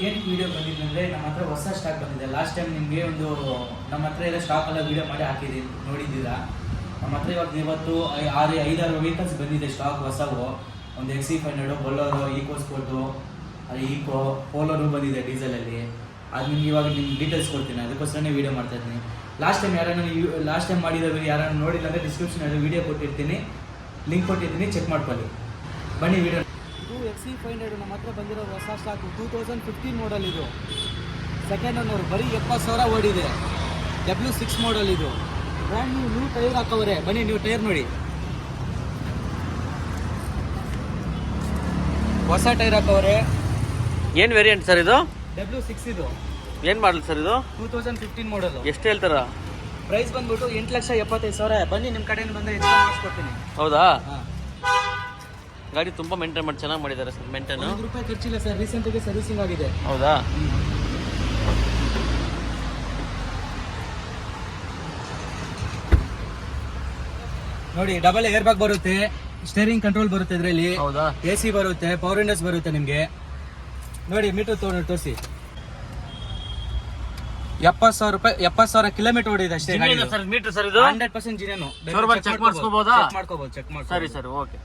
ಏನಕ್ಕೆ ವಿಡಿಯೋ ಬಂದಿದ್ದಂದ್ರೆ ನಮ್ಮ ಹತ್ರ ಹೊಸ ಸ್ಟಾಕ್ ಬಂದಿದೆ. ಲಾಸ್ಟ್ ಟೈಮ್ ನಿಮಗೆ ಒಂದು ನಮ್ಮ ಹತ್ರ ಎಲ್ಲ ಸ್ಟಾಕ್ ಎಲ್ಲ ವಿಡಿಯೋ ಮಾಡಿ ಹಾಕಿದ್ದೀನಿ, ನೋಡಿದ್ದೀರಾ. ನಮ್ಮ ಹತ್ರ ಇವತ್ತು 5-6 ವೆಹಿಕಲ್ಸ್ ಬಂದಿದೆ ಸ್ಟಾಕ್ ಹೊಸವು. ಒಂದು XC500, Bolero, EcoSport, Eco, ಪೋಲೋನು ಬಂದಿದೆ ಡೀಸೆಲಲ್ಲಿ. ಅದು ನಿಮ್ಗೆ ಇವಾಗ ನಿಮ್ಗೆ ಡೀಟೇಲ್ಸ್ ಕೊಡ್ತೀನಿ, ಅದಕ್ಕೋಸ್ಕರನೇ ವೀಡಿಯೋ ಮಾಡ್ತಾ ಇದ್ದೀನಿ. ಲಾಸ್ಟ್ ಟೈಮ್ ಮಾಡಿರೋ ಯಾರನ್ನು ನೋಡಿಲ್ಲ ಅಂದರೆ ಡಿಸ್ಕ್ರಿಪ್ಷನಲ್ಲಿ ವೀಡಿಯೋ ಕೊಟ್ಟಿರ್ತೀನಿ, ಲಿಂಕ್ ಕೊಟ್ಟಿರ್ತೀನಿ, ಚೆಕ್ ಮಾಡ್ಕೊಳ್ಳಿ. ಬನ್ನಿ ವಿಡಿಯೋ. ಇದು XC500 ನಮ್ಮ ಹತ್ರ ಬಂದಿರೋ ಹೊಸ ಸ್ಟಾಕು. 2015 ಮಾಡಲ್ ಇದು. ಸೆಕೆಂಡ್ ಓನರ್, ಬರೀ 70,000 ಓಡಿದೆ. W6 ಮಾಡಲ್ ಇದು. ಬ್ರ್ಯಾಂಡ್ ನ್ಯೂ ಟೈರ್ ಹಾಕವ್ರೆ. ಬನ್ನಿ ನೀವು ಟೈರ್ ನೋಡಿ, ಹೊಸ ಟೈರ್ ಹಾಕವ್ರೆ. ಏನು ವೇರಿಯಂಟ್ ಸರ್ ಇದು? W6 ಇದು. ಏನು ಮಾಡಲ್ ಸರ್ ಇದು? 2015 ಮಾಡಲ್. ಎಷ್ಟು ಹೇಳ್ತಾರ? ಪ್ರೈಸ್ ಬಂದ್ಬಿಟ್ಟು 8,75,000. ಬನ್ನಿ ನಿಮ್ಮ ಕಡೆಯಿಂದ ಬಂದರೆ ಹೆಚ್ಚು ಮಾಡಿಸ್ಕೊಡ್ತೀನಿ. ಹೌದಾ? ಗಾಡಿ ತುಂಬ ಮೇಂಟೈನ್ ಮಾಡಿ ಚೆನ್ನಾಗಿ ಮಾಡಿದ್ದಾರೆ ಸರ್. ಮೇಂಟೈನ್ ₹1 ಖರ್ಚಿಲ್ಲ ಸರ್. ರೀಸೆಂಟಾಗಿ ಸರ್ವಿಸಿಂಗ್ ಆಗಿದೆ. ಹೌದಾ? ನೋಡಿ, ಡಬಲ್ ಏರ್ ಬ್ಯಾಗ್ ಬರುತ್ತೆ, ಸ್ಟೇರಿಂಗ್ ಕಂಟ್ರೋಲ್ ಬರುತ್ತೆ ಇದರಲ್ಲಿ. ಹೌದಾ? AC ಬರುತ್ತೆ, ಪವರ್ ವಿಂಡೋಸ್ ಬರುತ್ತೆ ನಿಮಗೆ. ನೋಡಿ ಮೀಟರ್ ತೋರಿಸಿ. 70,000 ಕಿಲೋಮೀಟರ್ ಓಡಿದೆ ಅಷ್ಟೇ. ಮೀಟರ್ ಸರ್ ಇದು 100% ಜಿನೇನು. ಚೆಕ್ ಮಾಡಿಸ್ಕೋಬಹುದಾ? ಚೆಕ್ ಮಾಡ್ಕೋಬಹುದು. ಸರಿ ಸರ್, ಓಕೆ.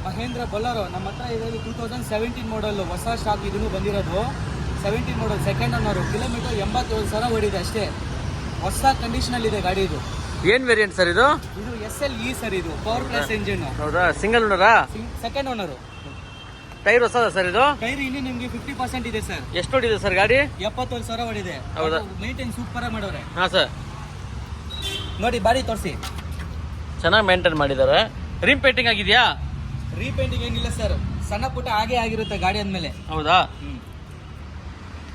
ಮಹೇಂದ್ರ ಬೊಲರೋ ನಮ್ಮ ಹತ್ರ ಇದೆ. 2017 ಮಾಡಲ್ ಹೊಸ ಸ್ಟಾಕ್. ಇದನ್ನು ಬಂದಿರೋದು 17 ಮಾಡಲ್, ಸೆಕೆಂಡ್ ಓನರ್. ಕಿಲೋಮೀಟರ್ 87,000 ಓಡಿದೆ ಅಷ್ಟೇ. ಹೊಸ ಕಂಡೀಷನ್ ಇದೆ ಗಾಡಿ ಇದು. ಏನ್ ವೇರಿಯಂಟ್ ಸರ್ ಇದು? ಇದು SLE ಸರ್. ಇದು ಪವರ್ ಪ್ಲಸ್ ಇಂಜಿನ್. ಹೌದಾ? ಸಿಂಗಲ್ ಓನರಾ? Second owner. ಟೈರ್ ಹೊಸದ ಸರ್ ಇದು? ಟೈರ್ ಇನ್ನೂ ನಿಮ್ಗೆ 50% ಇದೆ ಸರ್. ಎಷ್ಟು ಓಡಿದೆ ಸರ್ ಗಾಡಿ? 71,000 ಓಡಿದೆ. ಹೌದಾ? ಮೇಂಟೈನ್ ಸೂಪರ್ ಆಗಿ ಮಾಡವ್ರೆ. ಹಾ ಸರ್. ನೋಡಿ ಬಾಡಿ ತೋರಿಸಿ. ಚೆನ್ನಾಗಿ ಮೇಂಟೈನ್ ಮಾಡಿದ್ದಾರೆ. ರೀಪೇಂಟಿಂಗ್ ಆಗಿದೆಯಾ? ರೀಪೇಂಟಿಂಗ್ ಏನಿಲ್ಲ ಸರ್, ಸಣ್ಣ ಪುಟ್ಟ ಹಾಗೆ ಆಗಿರುತ್ತೆ ಗಾಡಿ ಅಂದಮೇಲೆ. ಹೌದಾ?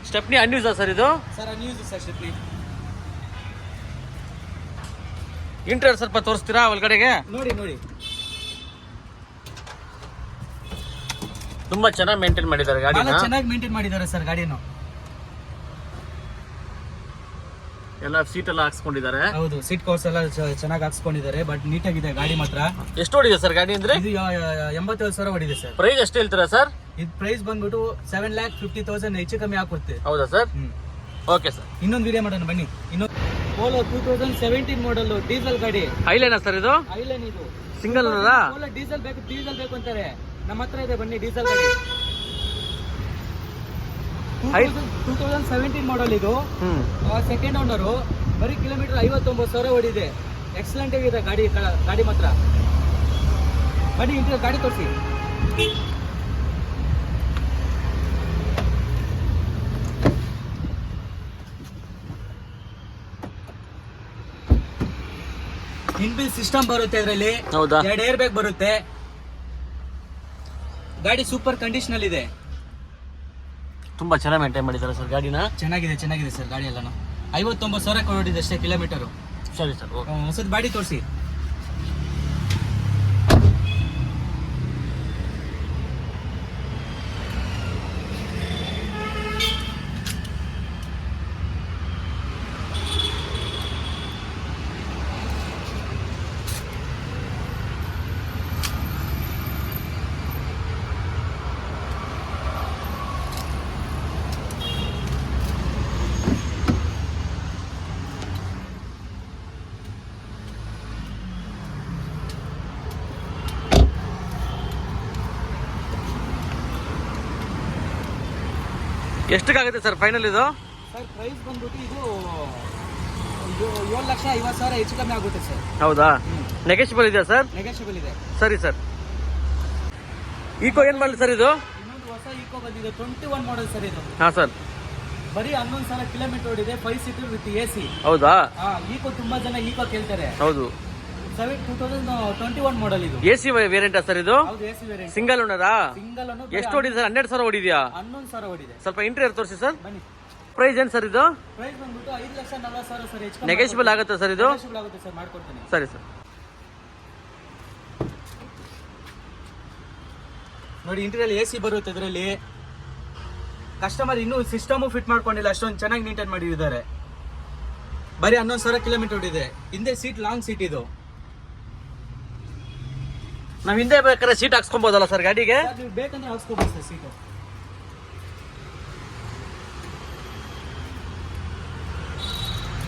ಸ್ಟೆಪ್ನಿ ಅನ್ಯೂಸಾ ಸರ್ ಇದು? Sir unused sir stepney. Interior ಸ್ವಲ್ಪ ತೋರಿಸ್ತೀರಾ ಒಳಗಡೆಗೆ? ನೋಡಿ ನೋಡಿ, ತುಂಬಾ ಚೆನ್ನಾಗಿ ಮೇಂಟೈನ್ ಮಾಡಿದ್ದಾರೆ ಗಾಡಿ. ಚೆನ್ನಾಗಿ ಮೇಂಟೈನ್ ಮಾಡಿದ್ದಾರೆ ಸರ್ ಗಾಡಿಯನ್ನು. ಎಲ್ಲ ಸೀಟ್ ಎಲ್ಲ ಹಾಕ್ಸ್ಕೊಂಡಿದ್ದಾರೆ. ಹೌದು, ಸೀಟ್ ಕವರ್ಸ್ ಎಲ್ಲ ಚೆನ್ನಾಗಿ ಹಾಕ್ಸ್ಕೊಂಡಿದ್ದಾರೆ. ಬಟ್ ನೀಟಾಗಿದೆ ಗಾಡಿ ಮಾತ್ರ. ಎಷ್ಟು ಓಡಿದೆ ಸರ್ ಗಾಡಿ ಅಂದ್ರೆ? ಇದು 87,000 ಓಡಿದೆ ಸರ್. ಪ್ರೈಸ್ ಎಷ್ಟು ಹೇಳ್ತೀರಾ ಸರ್? ಇದು ಪ್ರೈಸ್ ಬಂದ್ಬಿಟ್ಟು 7,50,000 ಹೆಚ್ಚು ಕಮ್ಮಿ ಹಾಕುತ್ತೆ. ಹೌದಾ ಸರ್? Okay sir. ಇನ್ನೊಂದು ವಿಡಿಯೋ ಮಾಡೋಣ ಬನ್ನಿ. ಪೋಲೋ 2017 ಮಾಡಲ್ ಡೀಸೆಲ್ ಗಾಡಿ. ಐಲೈನಾ ಸರ್ ಇದು? ಐಲೈನ್ ಇದು. ಸಿಂಗಲ್ ಓನರಾ? ಡೀಸೆಲ್ ಬೇಕು ಅಂತಾರೆ. ನಮ್ಮ ಹತ್ರ ಇದೆ, ಬನ್ನಿ ಡೀಸೆಲ್ ಗಾಡಿ. 2017 ಮಾಡಲ್ ಇದು. Second owner. ಬರೀ ಕಿಲೋಮೀಟರ್ 59,000 ಓಡಿದೆ. ಎಕ್ಸಲೆಂಟ್ ಆಗಿದೆ ಗಾಡಿ ಮಾತ್ರ. ಬನ್ನಿ ಇಂಟೀರಿಯರ್ ಗಾಡಿ ತೋರಿಸಿ. ಇನ್ಬಿಲ್ ಸಿಸ್ಟಮ್ ಬರುತ್ತೆ ಇದರಲ್ಲಿ. ಹೌದಾ? 2 ಏರ್ ಬ್ಯಾಗ್ ಬರುತ್ತೆ. ಗಾಡಿ ಸೂಪರ್ ಕಂಡೀಷನ್ ಅಲ್ಲಿ ಇದೆ. ತುಂಬಾ ಚೆನ್ನಾಗಿ ಮೇಂಟೈನ್ ಮಾಡಿದ್ದಾರೆ ಸರ್ ಗಾಡಿನ. ಚೆನ್ನಾಗಿದೆ ಸರ್ ಗಾಡಿ ಎಲ್ಲಾನು. 59,000 ಕೊಡಿದೆ ಅಷ್ಟೇ ಕಿಲೋಮೀಟರ್. ಸರಿ ಸರ್, ಹೊಸದು ಬಾಡಿ ತೋರಿಸಿ. ಎಷ್ಟಕ್ಕಾಗುತ್ತೆ ಸರ್ ಫೈನಲ್ ಇದು? ಸರ್ ಪ್ರೈಸ್ ಬಂದ್ಬಿಟ್ಟು ಇದು 7,50,000 ಹೆಚ್ಚು ಕಮ್ಮಿ ಆಗುತ್ತೆ ಸರ್. ಹೌದಾ? ನೆಗೆಷಿಬಲ್ ಇದೆಯಾ ಸರ್? ನೆಗೋಷಿಯಬಲ್ ಇದೆ. ಸರಿ ಸರ್. ಈಕೋ ಏನ್ ಮಾಡಲಿ ಸರ್ ಇದು? ಇನ್ನೊಂದು ಹೊಸ ಈಕೋ ಬಂದಿದೆ, 21 ಮಾಡಲ್ ಸರ್ ಇದು. ಹಾ ಸರ್. ಬರೀ 11,000 ಕಿಲೋಮೀಟರ್ ಓಡಿದೆ. 5 ಸೀಟರ್ ವಿತ್ AC. ಹೌದಾ? ಈಕೋ ತುಂಬಾ ಜನ ಈಕೋ ಕೇಳ್ತಾರೆ. ಹೌದು. 2021 ಮಾಡಲ್ ಇದು. AC ವೇರಿಯಂಟಾ ಸರ್ ಇದು? ಹೌದು, AC ವೇರಿಯಂಟ್. ಸಿಂಗಲ್ ಓನರಾ? Single owner. ಎಷ್ಟು ಓಡಿದೆ ಸರ್? 12,000 ಓಡಿದ್ಯಾ? 11,000 ಓಡಿದೆ. ಸ್ವಲ್ಪ ಇಂಟೀರಿಯರ್ ತೋರಿಸಿ ಸರ್. ಬನ್ನಿ. ಪ್ರೈಸ್ ಏನು ಸರ್ ಇದು? ಪ್ರೈಸ್ ಬಂದ್ಬಿಟ್ಟು 5,40,000 ಸರ್. ಹೆಚ್ಚು ನೆಗೆಷಿಬಲ್ ಆಗುತ್ತೆ ಸರ್ ಇದು? ನೆಗೋಷಿಯಬಲ್ ಆಗುತ್ತೆ ಸರ್, ಮಾಡ್ಕೊಡ್ತೀನಿ. ಸರಿ ಸರ್. ನೋಡಿ ಇಂಟೀರಿಯರ್ AC ಬರುತ್ತೆ ಇದರಲ್ಲಿ. ಕಸ್ಟಮರ್ ಇನ್ನೂ ಸಿಸ್ಟಮ್ ಫಿಟ್ ಮಾಡ್ಕೊಂಡಿಲ್ಲ, ಅಷ್ಟೊಂದು ಚೆನ್ನಾಗಿ ನೀಟಾಗಿ ಮಾಡಿದ್ದಾರೆ. ಬರೀ 11,000 ಕಿಲೋಮೀಟರ್ ಓಡಿದೆ. ಹಿಂದೆ ಸೀಟ್ ಲಾಂಗ್ ಸೀಟ್ ಇದು. ನಾವ್ ಹಿಂದೆ ಬೇಕಾದ್ರೆ ಸೀಟ್ ಹಾಕ್ಸ್ಕೊಬೋದಲ್ಲ ಸರ್ ಗಾಡಿಗೆ? ನೀವು ಬೇಕಂದ್ರೆ ಹಾಕ್ಸ್ಕೋಬಹುದು ಸರ್ ಸೀಟು.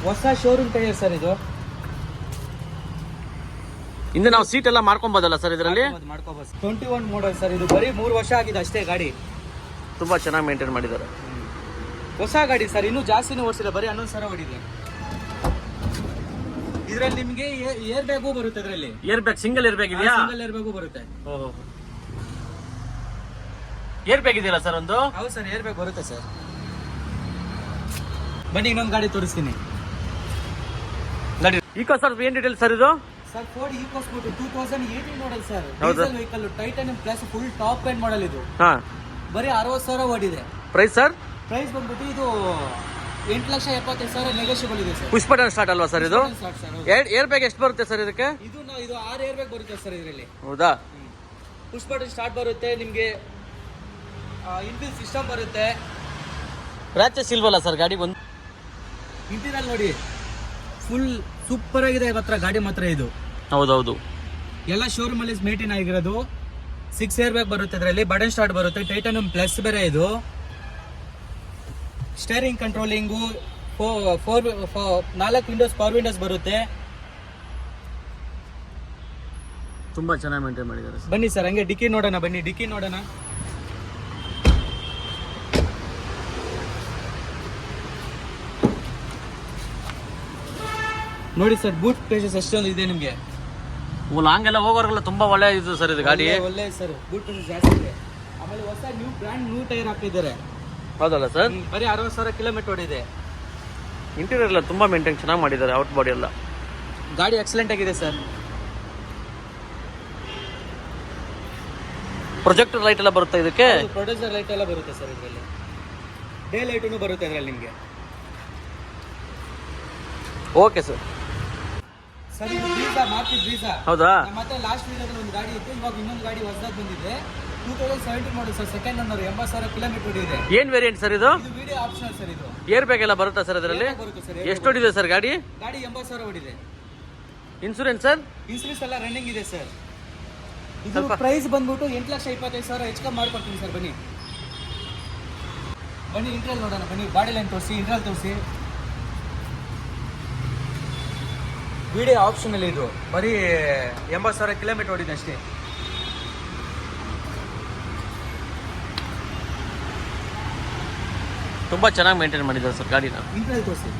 ಹೊಸ ಶೋರೂಮ್ ಟೈರ್ ಸರ್ ಇದು. ಹಿಂದೆ ನಾವು ಸೀಟ್ ಎಲ್ಲ ಮಾಡ್ಕೊಬೋದಲ್ಲ ಸರ್ ಇದರಲ್ಲಿ? ಮಾಡ್ಕೋಬಹುದು. 21 ಮಾಡಲ್ ಸರ್ ಇದು. ಬರೀ 3 ವರ್ಷ ಆಗಿದೆ ಅಷ್ಟೇ ಗಾಡಿ. ತುಂಬಾ ಚೆನ್ನಾಗಿ ಮೇಂಟೈನ್ ಮಾಡಿದ್ದಾರೆ. ಹೊಸ ಗಾಡಿ ಸರ್, ಇನ್ನೂ ಜಾಸ್ತಿನೂ ಓಡಿಸಿಲ್ಲ, ಬರೀ 11,000 ಓಡಿದೆ. ಇದರಲ್ಲಿ ನಿಮಗೆ ಏರ್ ಬ್ಯಾಗು ಬರುತ್ತೆ. ಇದರಲ್ಲಿ air bag single air bag ಇದೆಯಾ? ಸಿಂಗಲ್ ಏರ್ ಬ್ಯಾಗು ಬರುತ್ತೆ. ಏರ್ ಬ್ಯಾಗ್ ಇದೆಯಲ್ಲ ಸರ್ ಒಂದು? ಹೌದು ಸರ್, ಏರ್ ಬ್ಯಾಗ್ ಬರುತ್ತೆ ಸರ್. ಬನ್ನಿ ಇನ್ನೊಂದು ಗಾಡಿ ತೋರಿಸ್ತೀನಿ. ಗಾಡಿ ಈಕೋ ಸರ್, ಏನ್ ಡೀಟೇಲ್ ಸರ್ ಇದು? Sir Ford EcoSport 2018 model sir. ಹೌದಾ? Diesel vehicle, titanium plus, full top end model ಇದು. ಹಾ, ಬರೀ 60,000 ಓಡಿದೆ. Price sir? ಪ್ರೈಸ್ ಬಂದ್ಬಿಟ್ಟು ಇದು 8,75,000 ನೆಗೋಷಿಯಬಲ್ ಇದೆ ಸರ್. ಪುಷ್ ಬಟನ್ ಸ್ಟಾರ್ಟ್ ಅಲ್ವಾ ಸರ್ ಇದು? Start sir. ಏರ್ ಬ್ಯಾಗ್ ಎಷ್ಟು ಬರುತ್ತೆ ಸರ್ ಇದಕ್ಕೆ? ಇದು 6 ಏರ್ ಬ್ಯಾಗ್ ಬರುತ್ತೆ ಸರ್ ಇದರಲ್ಲಿ. ಹೌದಾ? ಪುಷ್ ಬಟನ್ ಸ್ಟಾರ್ಟ್ ಬರುತ್ತೆ ನಿಮಗೆ. ಇನ್ಬಿಲ್ಟ್ ಸಿಸ್ಟಮ್ ಬರುತ್ತೆ. ಕ್ರಾಚಸ್ ಇಲ್ವಲ್ಲ ಸರ್ ಗಾಡಿ ಒಂದು? ಇಂಟೀರಿಯರ್ ನೋಡಿ, ಫುಲ್ ಸೂಪರ್ ಆಗಿದೆ ಮಾತ್ರ ಗಾಡಿ ಮಾತ್ರ ಇದು. ಹೌದೌದು. ಎಲ್ಲ ಶೋರೂಮ್ ಅಲ್ಲಿ ಮೇಂಟೈನ್ ಆಗಿರೋದು. 6 ಏರ್ ಬ್ಯಾಗ್ ಬರುತ್ತೆ ಇದರಲ್ಲಿ. ಬಟನ್ ಸ್ಟಾರ್ಟ್ ಬರುತ್ತೆ. ಟೈಟಾನಿಯಂ ಪ್ಲಸ್ ಬೇರೆ ಇದು. Steering controlling, 4 Windows, power Windows ಬರುತ್ತೆ. ತುಂಬಾ ಚೆನ್ನಾಗಿ ಮೇಂಟೈನ್ ಮಾಡಿದ್ದಾರೆ ಸರ್. ಬನ್ನಿ ಸರ್ ಹಂಗೆ ಡಿಕ್ಕಿ ನೋಡೋಣ. ಬನ್ನಿ ಡಿಕ್ಕಿ ನೋಡೋಣ. ನೋಡಿ ಸರ್, ಬೂಟ್ ಸ್ಪೇಸಸ್ ಎಷ್ಟೊಂದು ಇದೆ ನಿಮಗೆ. ಲಾಂಗ್ ಎಲ್ಲ ಹೋಗೋರ್ಗೆಲ್ಲ ತುಂಬಾ ಒಳ್ಳೆ ಇದು ಸರ್ ಇದು ಗಾಡಿ. ಒಳ್ಳೆ ಸರ್, ಬೂಟ್ ಸ್ಪೇಸಸ್ ಜಾಸ್ತಿ ಇದೆ. ಆಮೇಲೆ ಹೊಸ ಬ್ರ್ಯಾಂಡ್ ನ್ಯೂ ಟೈರ್ ಹಾಕಿದ್ದಾರೆ. ಹೌದಲ್ಲ ಸರ್? ಬರೀ 60,000 ಕಿಲೋಮೀಟರ್ ಓಡಿದೆ. ಇಂಟೀರಿಯರ್ ಎಲ್ಲ ತುಂಬಾ ಮೇಂಟೈನ್ ಚೆನ್ನಾಗಿ ಮಾಡಿದ್ದಾರೆ. ಔಟ್ ಬಾಡಿ ಎಲ್ಲ ಗಾಡಿ ಎಕ್ಸಲೆಂಟ್ ಆಗಿದೆ ಸರ್. ಪ್ರೊಜೆಕ್ಟರ್ ಲೈಟ್ ಎಲ್ಲ ಬರುತ್ತೆ ಇದಕ್ಕೆ? ಪ್ರೊಡ್ಯೂಸರ್ ಲೈಟ್ ಎಲ್ಲ ಬರುತ್ತೆ ಸರ್ ಇದರಲ್ಲಿ. ಡೇ ಲೈಟೂ ಬರುತ್ತೆ ಇದರಲ್ಲಿ ನಿಮಗೆ. Okay sir. ಸರ್ ಇದು ಬ್ರೀಜಾ, ಮಾರುತಿ ಬ್ರೀಜಾ. ಹೌದಾ? ಮತ್ತೆ ಲಾಸ್ಟ್ ವೀಡಿಯೋದಲ್ಲಿ ಒಂದು ಗಾಡಿ ಇತ್ತು, ಇವಾಗ ಇನ್ನೊಂದು ಗಾಡಿ ಹೊಸದಾಗಿ ಬಂದಿದೆ. 2017 model sir, second owner, 80,000 kilometre ಓಡಿದೆ. ಏನ್ ವೇರಿಯಂಟ್ ಸರ್ ಇದು? ಇದು ವಿಡಿಯೋ ಆಪ್ಷನಲ್ ಸರ್ ಇದು. ಏರ್ ಬ್ಯಾಗ್ ಎಲ್ಲ ಬರುತ್ತಾ ಸರ್ ಇದರಲ್ಲಿ? ಬರುತ್ತೆ ಸರ್. ಎಷ್ಟು ಓಡಿದೆ ಸರ್ ಗಾಡಿ? ಗಾಡಿ 80,000 ಓಡಿದೆ. Insurance sir? ಇನ್ಸೂರೆನ್ಸ್ ಎಲ್ಲ ರನ್ನಿಂಗ್ ಇದೆ ಸರ್. ಇದು ಪ್ರೈಸ್ ಬಂದ್ಬಿಟ್ಟು 8,25,000 ಹೆಚ್ಚು ಮಾಡ್ಕೊಡ್ತೀನಿ ಸರ್. ಬನ್ನಿ ಬನ್ನಿ ಇಂಟ್ರಲ್ ನೋಡೋಣ. ಬನ್ನಿ ಬಾಡಿ ಲೈನ್ ತೋರಿಸಿ, ಇಂಟ್ರಲ್ ತೋರಿಸಿ. ವಿಡಿಯೋ ಆಪ್ಷನಲ್ಲಿ ಇದು. ಬರೀ 80,000 ಕಿಲೋಮೀಟರ್ ಓಡಿದೆ ಅಷ್ಟೇ. ತುಂಬಾ ಚೆನ್ನಾಗಿ ಮೇಂಟೈನ್ ಮಾಡಿದ್ದಾರೆ ಸರ್ ಗಾಡಿನ. ಇಂಟ್ರಲ್ ತೋರಿಸಿ.